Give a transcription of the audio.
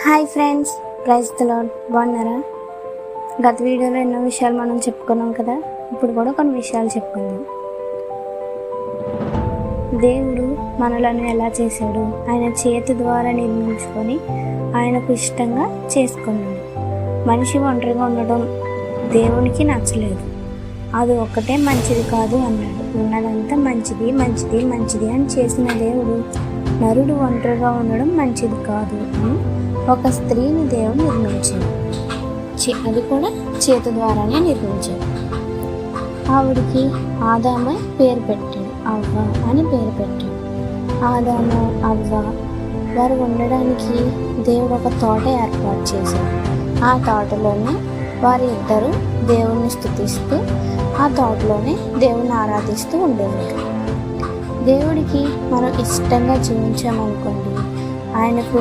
Hi friends, praise the Lord. బాగున్నారా? గత వీడియోలో ఎన్నో విషయాలు మనం చెప్పుకున్నాం కదా. ఇప్పుడు కూడా కొన్ని విషయాలు చెప్పుకుందాం. దేవుడు మనలను ఎలా చేశాడు, ఆయన చేతి ద్వారా నిర్మించుకొని ఆయనకు ఇష్టంగా చేసుకున్నాడు. మనిషి ఒంటరిగా ఉండడం దేవునికి నచ్చలేదు. అది ఒక్కటే మంచిది కాదు అన్నాడు. ఉన్నదంతా మంచిది మంచిది మంచిది అని చేసిన దేవుడు నరుడు ఒంటరిగా ఉండడం మంచిది కాదు అని ఒక స్త్రీని దేవుడు నిర్మించాడు. అది కూడా చేతి ద్వారానే నిర్మించాడు. ఆవిడికి ఆదాము పేరు పెట్టాడు, అవ్వ అని పేరు పెట్టాడు. ఆదాము అవ్వ వారు ఉండడానికి దేవుడు ఒక తోట ఏర్పాటు చేశాడు. ఆ తోటలోనే వారి ఇద్దరు దేవుణ్ణి స్తుతిస్తూ ఆ తోటలోనే దేవుణ్ణి ఆరాధిస్తూ ఉండేవారు. దేవుడికి మనం ఇష్టంగా జీవించామనుకోండి, ఆయనకు